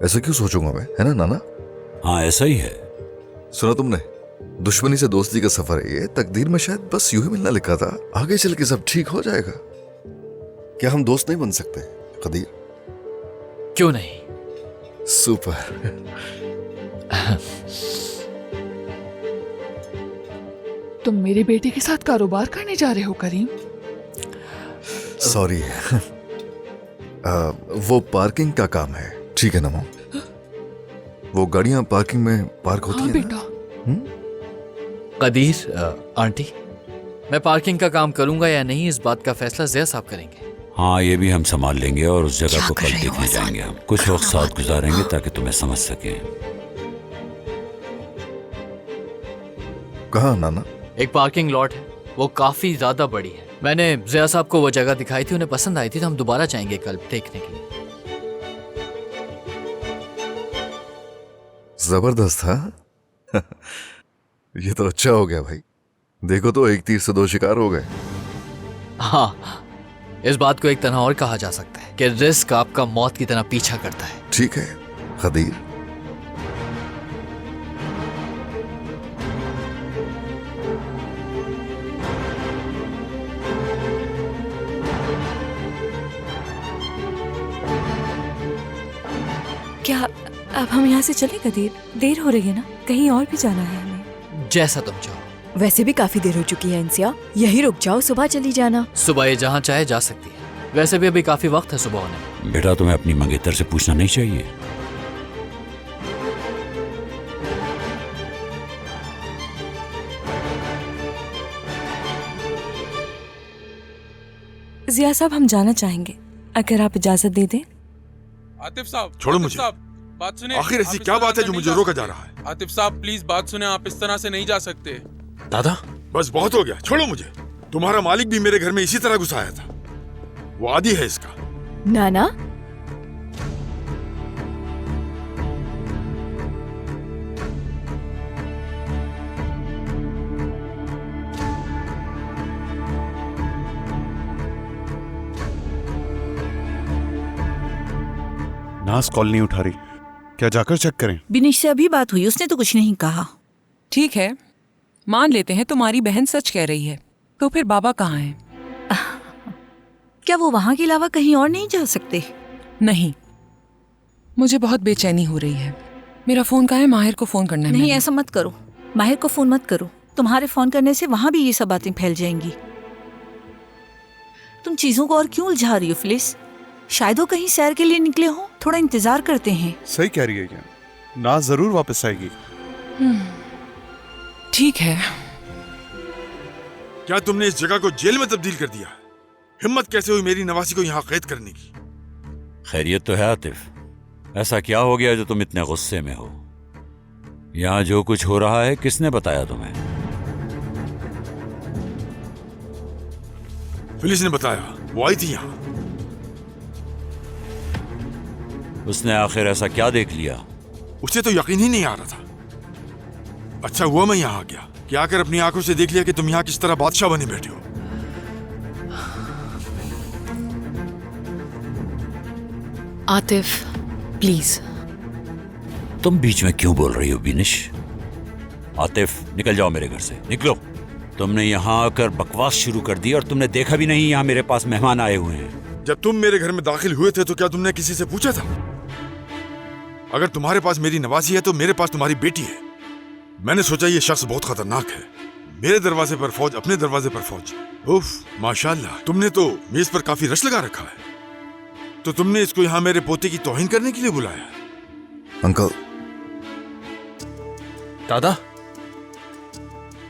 ऐसा क्यों सोचूंगा मैं, है ना नाना? हाँ ऐसा ही है। सुना तुमने, दुश्मनी से दोस्ती का सफर है ये। तकदीर में शायद बस यूं ही मिलना लिखा था। आगे चल के सब ठीक हो जाएगा। क्या हम दोस्त नहीं बन सकते कदीर? क्यों नहीं? सुपर। तुम मेरे बेटे के साथ कारोबार करने जा रहे हो करीम? सॉरी। वो पार्किंग का काम है, ठीक है ना मॉम? वो गाड़ियां पार्किंग में पार्क होती हैं बेटा। कदीर, आंटी, मैं पार्किंग का काम करूंगा या नहीं, इस बात का फैसला ज़िया साहब करेंगे। हाँ ये भी हम संभाल लेंगे और उस जगह को कल देखने जाएंगे हम। कुछ वक्त साथ गुजारेंगे ताकि तुम्हें समझ सकें। कहाँ नाना? एक पार्किंग लॉट है, वो काफी ज्यादा बड़ी है। मैंने ज़िया साहब को वो जगह दिखाई थी, उन्हें पसंद आई थी, तो हम दोबारा जाएंगे कल देखने के लिए। जबरदस्त। हाँ। ये तो अच्छा हो गया भाई। देखो तो एक तीर से दो शिकार हो गए। हाँ, इस बात को एक तरह और कहा जा सकता है कि रिस्क आपका मौत की तरह पीछा करता है। ठीक है कदीर। क्या अब हम यहाँ से चले कदीर? देर हो रही है ना, कहीं और भी जाना है हमें। जैसा तुम चाहो। वैसे भी काफी देर हो चुकी है इंसिया, यही रुक जाओ, सुबह चली जाना। सुबह ये जहाँ चाहे जा सकती है। वैसे भी अभी काफी वक्त है सुबह होने में। बेटा तुम्हें अपनी मंगेतर से पूछना नहीं चाहिए? ज़िया साहब, हम जाना चाहेंगे, अगर आप इजाजत दे दें। आतिफ साहब, छोड़ो आतिफ मुझे। साहब, बात सुने। आखिर ऐसी क्या बात है जो मुझे रोका जा रहा है? आतिफ साहब प्लीज बात सुने, आप इस तरह से नहीं जा सकते। दादा, बस बहुत हो गया, छोड़ो मुझे। तुम्हारा मालिक भी मेरे घर में इसी तरह घुसाया था। वो आदी है इसका। नाना, नाज कॉल नहीं उठा रही, क्या जाकर चेक करें? बिनेश से अभी बात हुई, उसने तो कुछ नहीं कहा। ठीक है, मान लेते हैं तुम्हारी बहन सच कह रही है, तो फिर बाबा कहाँ हैं? क्या वो वहाँ के अलावा कहीं और नहीं जा सकते? नहीं, मुझे बहुत बेचैनी हो रही है। मेरा फोन कहाँ है? माहिर को फोन करना है। नहीं, ऐसा मत करो, माहिर को फोन मत करो। तुम्हारे फोन करने से वहां भी ये सब बातें फैल जाएंगी। तुम चीजों को और क्यों उलझा रही हो फिलिस? शायद वो कहीं सैर के लिए निकले हो, थोड़ा इंतजार करते हैं। सही कह रही है क्या? नाज जरूर वापस आएगी। ठीक है। क्या तुमने इस जगह को जेल में तब्दील कर दिया? हिम्मत कैसे हुई मेरी नवासी को यहाँ कैद करने की? खैरियत तो है आतिफ? ऐसा क्या हो गया जो तुम इतने गुस्से में हो? यहाँ जो कुछ हो रहा है किसने बताया तुम्हें? फिलिस ने बताया, वो आई थी यहाँ। उसने आखिर ऐसा क्या देख लिया? उसे तो यकीन ही नहीं आ रहा था। अच्छा हुआ मैं यहाँ आ गया कि आकर अपनी आंखों से देख लिया कि तुम यहाँ किस तरह बादशाह बने बैठे हो। आतिफ, प्लीज। तुम बीच में क्यों बोल रही हो बिनिश? आतिफ, निकल जाओ मेरे घर से, निकलो। तुमने यहाँ आकर बकवास शुरू कर दी और तुमने देखा भी नहीं यहाँ मेरे पास मेहमान आए हुए हैं। जब तुम मेरे घर में दाखिल हुए थे तो क्या तुमने किसी से पूछा था? अगर तुम्हारे पास मेरी नवाजी है तो मेरे पास तुम्हारी बेटी है। मैंने सोचा ये शख्स बहुत खतरनाक है। मेरे दरवाजे पर फौज, अपने दरवाजे पर फौज। उफ, माशाल्लाह, तुमने तो मेज पर काफी रश लगा रखा है। तो तुमने इसको यहाँ मेरे पोते की तौहीन करने के लिए बुलाया? अंकल। दादा,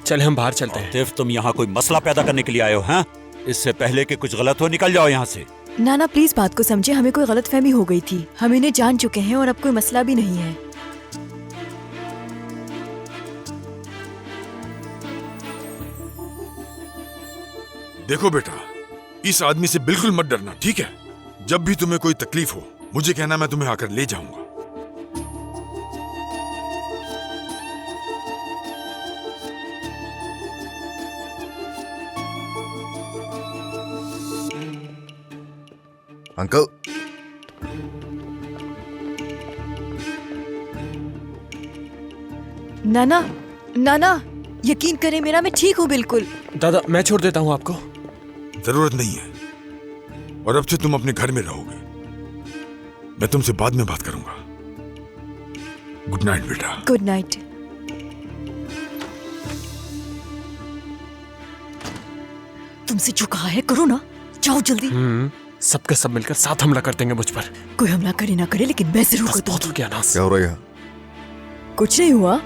चले हम बाहर चलते हैं। आतिफ, तुम यहाँ कोई मसला पैदा करने के लिए आए हो? हैं? इससे पहले कि कुछ गलत हो, निकल जाओ यहाँ से। नाना प्लीज बात को समझे, हमें कोई गलतफहमी हो गई थी। हम इन्हें जान चुके हैं और अब कोई मसला भी नहीं है। देखो बेटा, इस आदमी से बिल्कुल मत डरना, ठीक है? जब भी तुम्हें कोई तकलीफ हो मुझे कहना, मैं तुम्हें आकर ले जाऊंगा। अंकल। नाना, नाना, यकीन करें मेरा, मैं ठीक हूँ बिल्कुल। दादा, मैं छोड़ देता हूँ आपको। जरूरत नहीं है, और अब से तुम अपने घर में रहोगे। मैं तुमसे बाद में बात करूंगा। गुड नाइट बेटा। Good night. तुमसे जो कहा है करो ना, जाओ जल्दी। सबके सब मिलकर साथ हमला कर देंगे मुझ पर। कोई हमला करे ना करे, लेकिन मैं जरूर कर बहुत हो गया नास। क्या हो रहा है यहाँ? कुछ नहीं हुआ।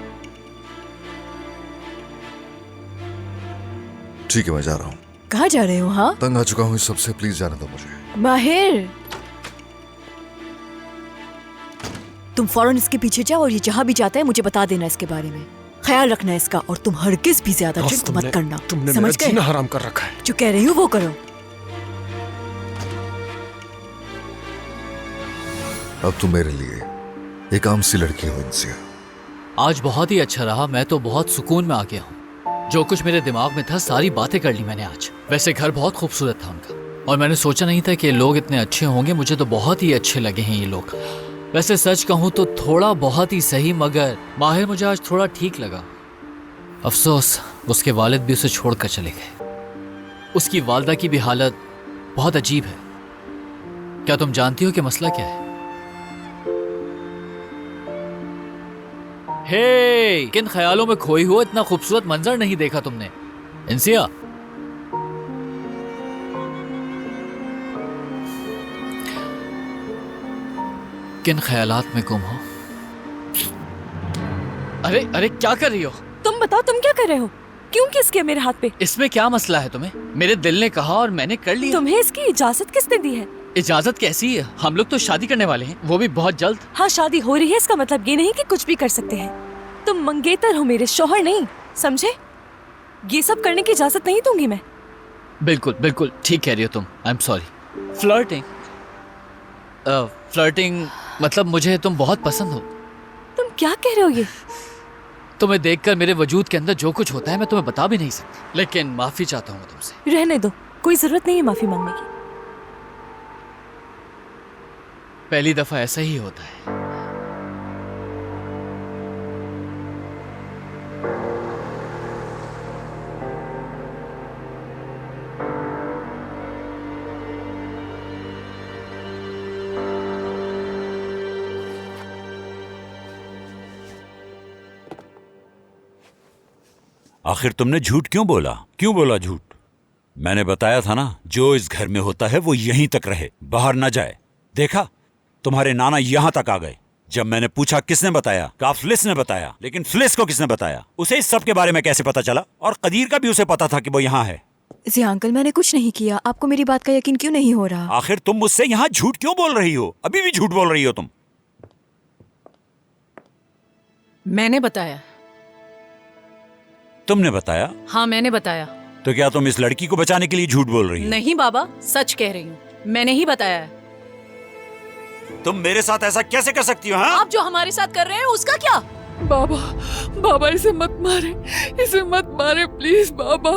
ठीक है, मैं जा रहा हूँ। कहाँ जा रहे हो? हाँ, तंग आ चुका हूँ इस सबसे, प्लीज जाने दो मुझे। माहिर, तुम फौरन इसके पीछे जाओ और ये जहाँ भी जाता है मुझे बता देना इसके बारे में। ख्याल रखना इसका, और तुम हरगिज़ भी ज्यादा जिद मत करना। तुमने समझ मेरा जीना हराम कर रखा है। जो कह रही हूँ वो करो। अब तुम मेरे लिए एक आम सी लड़की हो इंसिया। आज बहुत ही अच्छा रहा। मैं तो बहुत सुकून में आ गया हूँ। जो कुछ मेरे दिमाग में था सारी बातें कर ली मैंने आज। वैसे घर बहुत खूबसूरत था उनका, और मैंने सोचा नहीं था कि लोग इतने अच्छे होंगे। मुझे तो बहुत ही अच्छे लगे हैं ये लोग। वैसे सच कहूँ तो थोड़ा बहुत ही सही, मगर माहिर मुझे आज थोड़ा ठीक लगा। अफसोस उसके वालिद भी उसे छोड़कर चले गए। उसकी वालदा की भी हालत बहुत अजीब है। क्या तुम जानती हो कि मसला क्या है? हे, किन ख्यालों में खोई हो? इतना खूबसूरत मंजर नहीं देखा तुमने इंसिया। किन ख्यालात में गुम हो? अरे अरे, क्या कर रही हो? तुम बताओ, तुम क्या कर रहे हो? क्यों किस किया मेरे हाथ पे? इसमें क्या मसला है तुम्हें? मेरे दिल ने कहा और मैंने कर लिया। तुम्हें इसकी इजाजत किसने दी है? इजाजत कैसी है? हम लोग तो शादी करने वाले हैं, वो भी बहुत जल्द। हाँ, शादी हो रही है, इसका मतलब ये नहीं कि कुछ भी कर सकते हैं। तुम मंगेतर हो, मेरे शौहर नहीं, समझे? ये सब करने की इजाजत नहीं दूंगी मैं। बिल्कुल बिल्कुल ठीक कह रही हो तुम। I am sorry. Flirting flirting मतलब मुझे तुम बहुत पसंद हो। तुम क्या कह रहे हो ये? तुम्हें देखकर मेरे वजूद के अंदर जो कुछ होता है मैं तुम्हें बता भी नहीं सकती, लेकिन माफी चाहता हूँ तुमसे। रहने दो, कोई जरूरत नहीं है माफी मांगने की। पहली दफा ऐसा ही होता है। आखिर तुमने झूठ क्यों बोला? क्यों बोला झूठ? मैंने बताया था ना, जो इस घर में होता है वो यहीं तक रहे, बाहर ना जाए। देखा, तुम्हारे नाना यहां तक आ गए। जब मैंने पूछा किसने बताया, कहा फ्लिस ने बताया। लेकिन फ्लिस को किसने बताया? उसे इस सब के बारे में कैसे पता चला? और कदीर का भी उसे पता था कि वो यहाँ है। जी अंकल, मैंने कुछ नहीं किया। आपको मेरी बात का यकीन क्यों नहीं हो रहा? आखिर तुम मुझसे यहाँ झूठ क्यों बोल रही हो? अभी भी झूठ बोल रही हो तुम। मैंने बताया। तुमने बताया? हाँ मैंने बताया। तो क्या तुम इस लड़की को बचाने के लिए झूठ बोल रही हो? नहीं बाबा, सच कह रही हूँ, मैंने ही बताया है। तुम मेरे साथ ऐसा कैसे कर सकती हो? हाँ? आप जो हमारे साथ कर रहे हैं उसका क्या? बाबा, बाबा इसे मत मारे, इसे मत मारे प्लीज बाबा।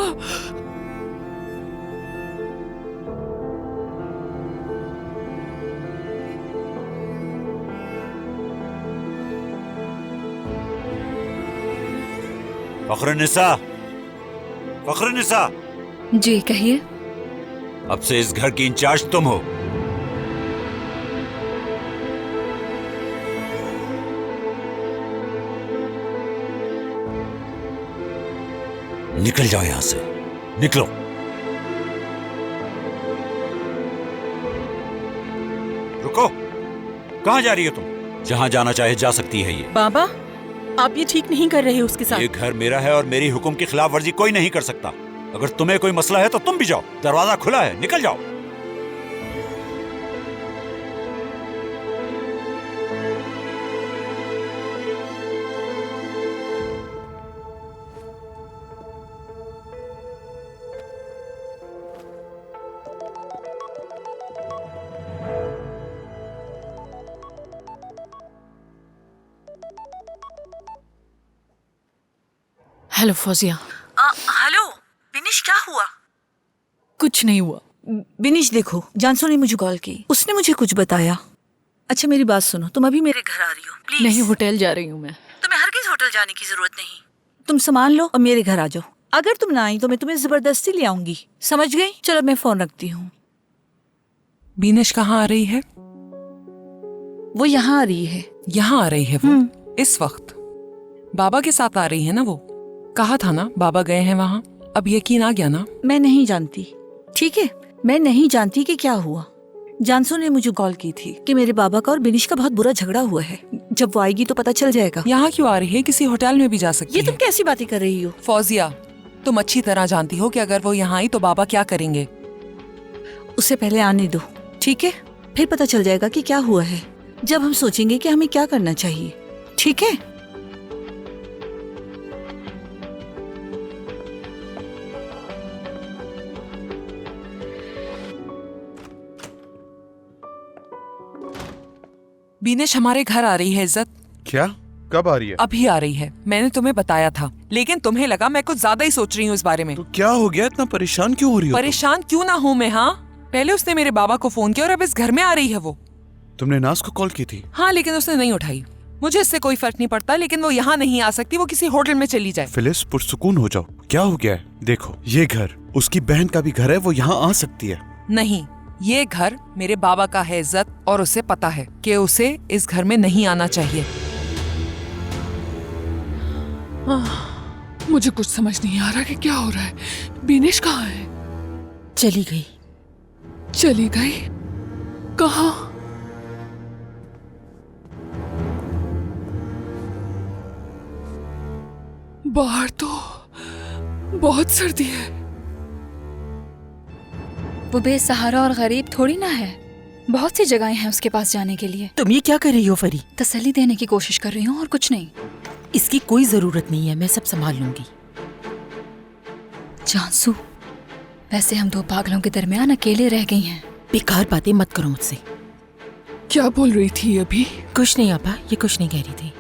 फखरुन्निसा, फखरुन्निसा। जी कहिए। अब से इस घर की इंचार्ज तुम हो। निकल जाओ यहां से, निकलो। रुको, कहां जा रही हो तुम? जहां जाना चाहे जा सकती है ये। बाबा, आप ये ठीक नहीं कर रहे उसके साथ। ये घर मेरा है और मेरी हुक्म की खिलाफ वर्जी कोई नहीं कर सकता। अगर तुम्हें कोई मसला है तो तुम भी जाओ, दरवाजा खुला है, निकल जाओ। हेलो फौजिया। हेलो बिनिश, क्या हुआ? कुछ नहीं हुआ। बिनिश देखो, जानसू ने मुझे कॉल की, उसने मुझे कुछ बताया। अच्छा मेरी बात सुनो, तुम अभी मेरे घर आ रही हो प्लीज? नहीं, होटल जा रही हूँ मैं। तुम्हें हरगिज़ होटल जाने की जरूरत नहीं। तुम सामान लो और मेरे घर आ जाओ। अगर तुम ना आई तो मैं तुम्हें जबरदस्ती ले आऊंगी, समझ गई? चलो मैं फोन रखती हूँ। बीनेश कहाँ आ रही है? वो यहाँ आ रही है। यहाँ आ रही है वो? इस वक्त बाबा के साथ आ रही है ना वो? कहा था ना बाबा गए हैं वहाँ। अब यकीन आ गया ना? मैं नहीं जानती, ठीक है, मैं नहीं जानती कि क्या हुआ। जानसू ने मुझे कॉल की थी कि मेरे बाबा का और बिनिश का बहुत बुरा झगड़ा हुआ है। जब वो आएगी तो पता चल जाएगा। यहाँ क्यों आ रही है? किसी होटल में भी जा सकती ये है। तुम कैसी बातें कर रही हो? फौजिया, तुम अच्छी तरह जानती हो कि अगर वो यहाँ आई तो बाबा क्या करेंगे। उसे पहले आने दो, ठीक है? फिर पता चल जाएगा कि क्या हुआ है, जब हम सोचेंगे कि हमें क्या करना चाहिए, ठीक है? बीनेश हमारे घर आ रही है। इज्जत क्या? कब आ रही है? अभी आ रही है, मैंने तुम्हें बताया था, लेकिन तुम्हें लगा मैं कुछ ज्यादा ही सोच रही हूँ इस बारे में। तो क्या हो गया? इतना परेशान क्यों हो रही हो? परेशान क्यों ना हूँ मैं? हाँ, पहले उसने मेरे बाबा को फोन किया और अब इस घर में आ रही है वो। तुमने नाज को कॉल की थी? हाँ, लेकिन उसने नहीं उठाई। मुझे इससे कोई फर्क नहीं पड़ता, लेकिन वो यहाँ नहीं आ सकती, वो किसी होटल में चली जाए। फिलिस, पुरसुकून हो जाओ। क्या हो गया है? देखो, ये घर उसकी बहन का भी घर है, वो यहाँ आ सकती है। नहीं, ये घर मेरे बाबा का है इज्जत, और उसे पता है कि उसे इस घर में नहीं आना चाहिए। मुझे कुछ समझ नहीं आ रहा कि क्या हो रहा है। बिनेश कहाँ है? चली गई। चली गई? कहाँ? बाहर तो बहुत सर्दी है। वो बेसहारा और गरीब थोड़ी ना है, बहुत सी जगहें हैं उसके पास जाने के लिए। तुम ये क्या कर रही हो फरी? तसल्ली देने की कोशिश कर रही हूँ और कुछ नहीं। इसकी कोई जरूरत नहीं है, मैं सब संभाल लूंगी। जानसू, वैसे हम दो पागलों के दरमियान अकेले रह गई हैं। बेकार बातें मत करो मुझसे। क्या बोल रही थी अभी? कुछ नहीं आपा, ये कुछ नहीं कह रही थी।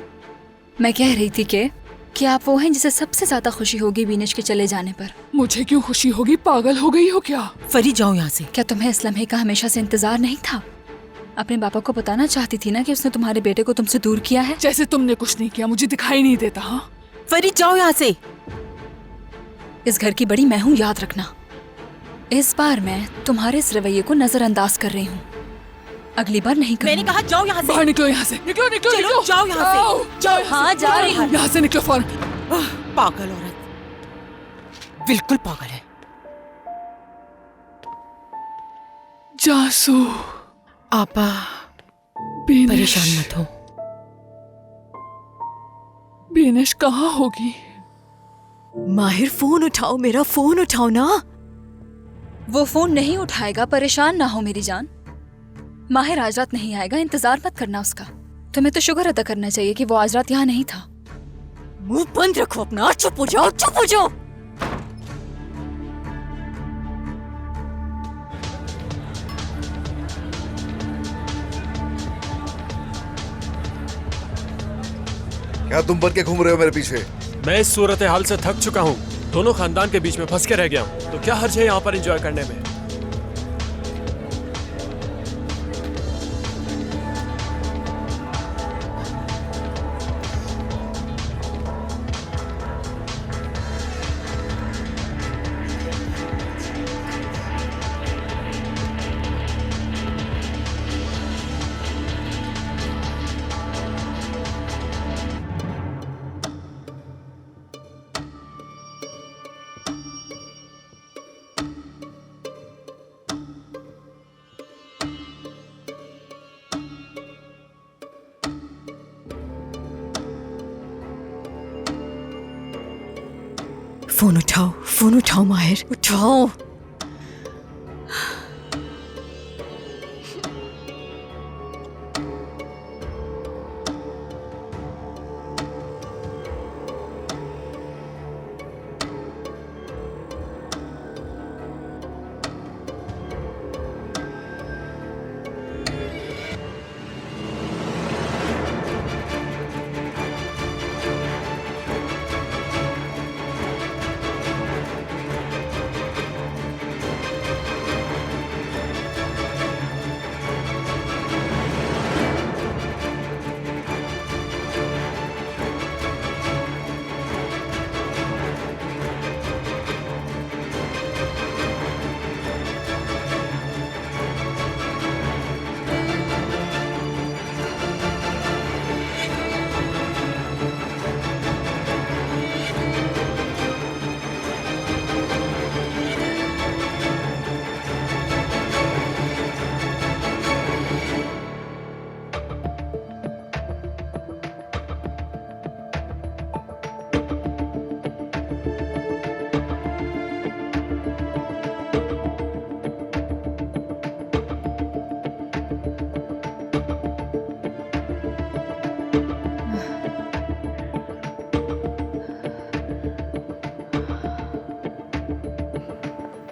मैं कह रही थी कि आप वो हैं जिसे सबसे ज्यादा खुशी होगी बीनेश के चले जाने पर। मुझे क्यों खुशी होगी? पागल हो गई हो क्या? फरी जाओ यहाँ से। क्या तुम्हें इस लम्हे का हमेशा से इंतजार नहीं था? अपने पापा को बताना चाहती थी ना कि उसने तुम्हारे बेटे को तुमसे दूर किया है। जैसे तुमने कुछ नहीं किया, मुझे दिखाई नहीं देता। हाँ फरी जाओ यहाँ से। इस घर की बड़ी मैं हूँ, याद रखना। इस बार मैं तुम्हारे इस रवैये को नजरअंदाज कर रही हूँ, अगली बार नहीं करूँगी। मैंने कहा जाओ यहाँ से। बाहर निकलो यहाँ से, निकलो निकलो चलो, निकलो। जाओ यहाँ से। जाओ। हाँ जा रही हूँ। यहाँ से निकलो फौरन। पागल औरत, बिल्कुल पागल है। जासू, आपा परेशान मत हो। बीनेश कहाँ होगी? माहिर फोन उठाओ, मेरा फोन उठाओ ना। वो फोन नहीं उठाएगा, परेशान ना हो मेरी जान। माहिर आज रात नहीं आएगा, इंतजार मत करना उसका। तुम्हें तो शुक्र अदा करना चाहिए कि वो आज रात यहाँ नहीं था। मुंह बंद रखो अपना, चुप हो जाओ, चुप हो जाओ। क्या तुम बन के घूम रहे हो मेरे पीछे? मैं इस सूरत हाल से थक चुका हूँ। दोनों खानदान के बीच में फंस के रह गया हूँ। तो क्या हर्ज है यहाँ पर एंजॉय करने में? फोन उठाओ माहिर, उठाओ।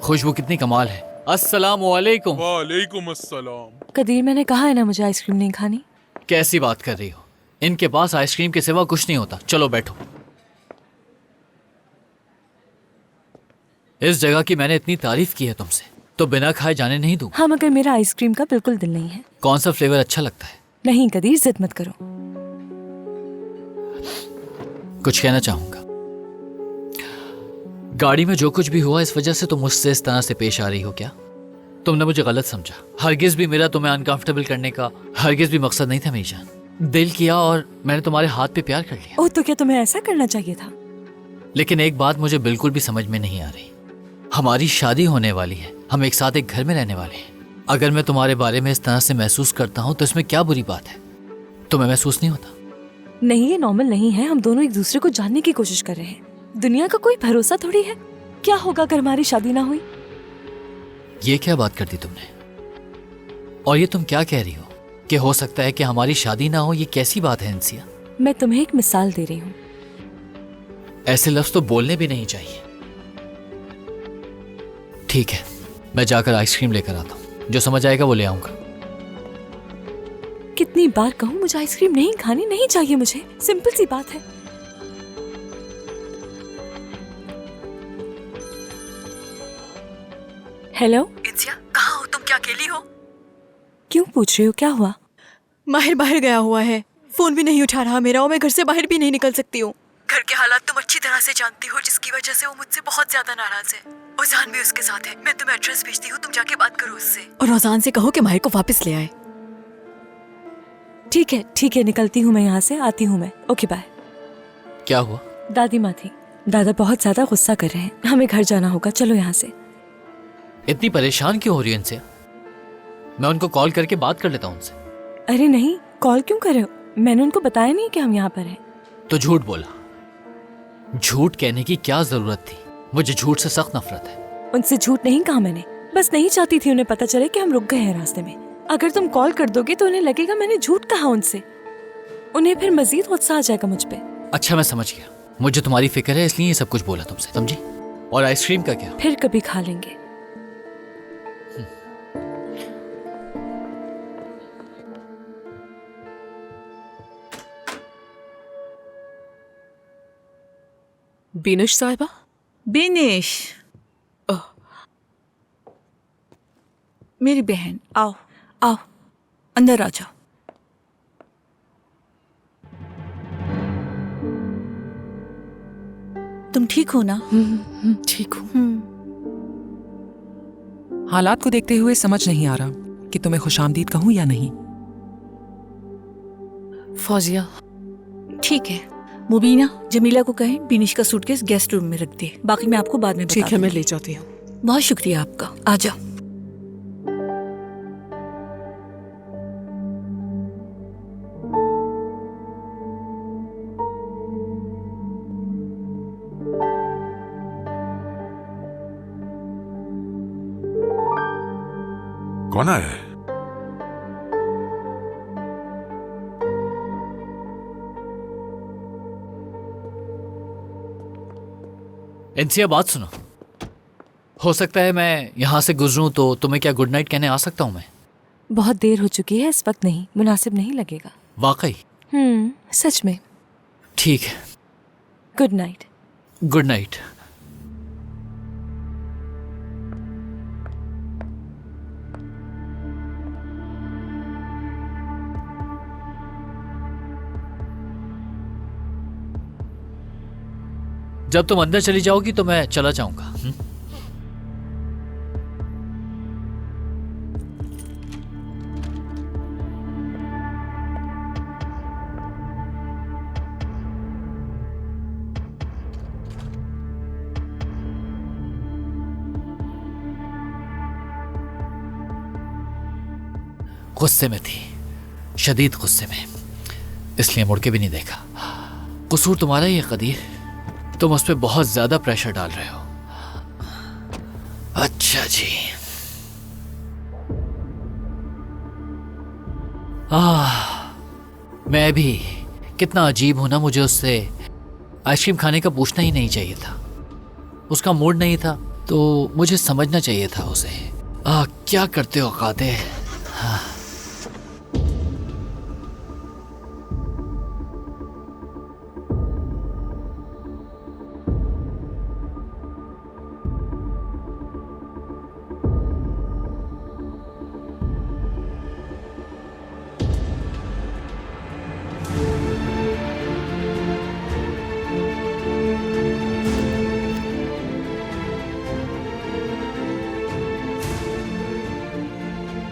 खुशबू कितनी कमाल है। अस्सलाम वालेकुम। वालेकुम अस्सलाम। कदीर, मैंने कहा है ना मुझे आइसक्रीम नहीं खानी। कैसी बात कर रही हो? इनके पास आइसक्रीम के सिवा कुछ नहीं होता। चलो बैठो। इस जगह की मैंने इतनी तारीफ की है तुमसे, तो बिना खाए जाने नहीं दूं। हाँ, मगर मेरा आइसक्रीम का बिल्कुल दिल नहीं है। कौन सा फ्लेवर अच्छा लगता है? नहीं कदीर, जिद मत करो। कुछ कहना चाहूंगा। गाड़ी में जो कुछ भी हुआ इस वजह से तुम मुझसे इस तरह से पेश आ रही हो क्या? तुमने मुझे गलत समझा। हरगिज भी मेरा तुम्हें अनकंफर्टेबल करने का हरगिज भी मकसद नहीं था मेरी जान। दिल किया और मैंने तुम्हारे हाथ पे प्यार कर लिया। ओह, तो क्या तुम्हें ऐसा करना चाहिए था? लेकिन एक बात मुझे बिल्कुल भी समझ में नहीं आ रही। हमारी शादी होने वाली है, हम एक साथ एक घर में रहने वाले हैं। अगर मैं तुम्हारे बारे में इस तरह से महसूस करता हूँ तो इसमें क्या बुरी बात है? तुम्हें महसूस नहीं होता? नहीं, ये नॉर्मल नहीं है। हम दोनों एक दूसरे को जानने की कोशिश कर रहे हैं। दुनिया का कोई भरोसा थोड़ी है। क्या होगा अगर हमारी शादी ना हुई? ये क्या बात कर दी तुमने? और ये तुम क्या कह रही हो कि हो सकता है कि हमारी शादी ना हो? ये कैसी बात है इंसिया? मैं तुम्हें एक मिसाल दे रही हूँ। ऐसे लफ्ज तो बोलने भी नहीं चाहिए। ठीक है, मैं जाकर आइसक्रीम लेकर आता हूँ। जो समझ आएगा वो ले आऊंगा। कितनी बार कहूँ मुझे आइसक्रीम नहीं खानी, नहीं चाहिए मुझे। सिंपल सी बात है। हेलो इंसिया, कहाँ हो तुम? क्या अकेली हो? क्यों पूछ रही हो? क्या हुआ? माहिर बाहर गया हुआ है, फोन भी नहीं उठा रहा मेरा, और मैं घर से बाहर भी नहीं निकल सकती हूँ। घर के हालात तुम अच्छी तरह से जानती हो, जिसकी वजह से वो मुझसे बहुत ज्यादा नाराज है। ओजान भी उसके साथ है। मैं तुम्हें एड्रेस भेजती हूँ, तुम जाके बात करो उससे। और ओजान से कहो कि माहिर को वापस ले आए। ठीक है, निकलती हूँ मैं यहाँ से। आती हूँ मैं। Okay bye. क्या हुआ? दादी माँ थी। दादा बहुत ज्यादा गुस्सा कर रहे हैं। हमें घर जाना होगा। चलो यहाँ से। इतनी परेशान क्यों हो रही है इनसे? मैं उनको कॉल करके बात कर लेता हूँ उनसे। अरे नहीं, कॉल क्यों कर रहे हो? मैंने उनको बताया नहीं कि हम यहाँ पर हैं। तो झूठ बोला। झूठ कहने की क्या जरूरत थी? मुझे झूठ से सख्त नफरत है। उनसे झूठ नहीं कहा मैंने, बस नहीं चाहती थी उन्हें पता चले कि हम रुक गए हैं रास्ते में। अगर तुम कॉल कर दोगे तो उन्हें लगेगा मैंने झूठ कहा उनसे। उन्हें फिर मजीद गुस्सा आ जाएगा मुझ पे। अच्छा, मैं समझ गया। मुझे तुम्हारी फिक्र है इसलिए ये सब कुछ बोला तुमसे, समझी? और आइसक्रीम का क्या? फिर कभी खा लेंगे। बिनुश साहिबा। बिनेश, मेरी बहन, आओ आओ, अंदर आ जाओ। तुम ठीक हो ना? ठीक हूँ। हालात को देखते हुए समझ नहीं आ रहा कि तुम्हें खुशामदीद कहूँ या नहीं। फौजिया, ठीक है। मुबीना, जमीला को कहें बिनिश का सूटकेस गेस्ट रूम में रख दे। बाकी मैं आपको बाद में बता ठीक है, मैं दूंगी। ले जाती हूँ। बहुत शुक्रिया आपका। आ जाओ। कौन आया है? इंसिया, बात सुनो। हो सकता है मैं यहाँ से गुजरूं तो तुम्हें क्या गुड नाइट कहने आ सकता हूँ मैं? बहुत देर हो चुकी है, इस वक्त नहीं, मुनासिब नहीं लगेगा। वाकई? सच में। ठीक है। Good night. Good night. जब तुम अंदर चली जाओगी तो मैं चला जाऊंगा। गुस्से में थी, शदीद गुस्से में, इसलिए मुड़ के भी नहीं देखा। कसूर तुम्हारा ही है कदीर, तुम उस पर बहुत ज्यादा प्रेशर डाल रहे हो। अच्छा जी। मैं भी कितना अजीब हूं ना, मुझे उससे आइसक्रीम खाने का पूछना ही नहीं चाहिए था। उसका मूड नहीं था तो मुझे समझना चाहिए था उसे। क्या करते हो काते?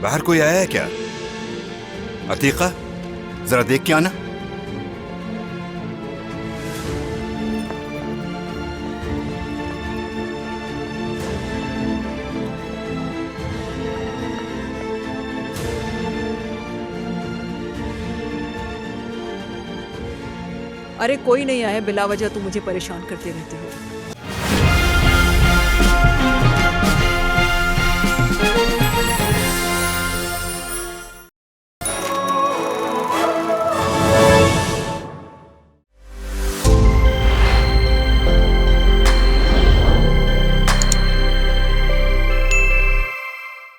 बाहर कोई आया है क्या? अतीका, जरा देख के आना। अरे कोई नहीं आया, बिला वजह तुम मुझे परेशान करते रहते हो।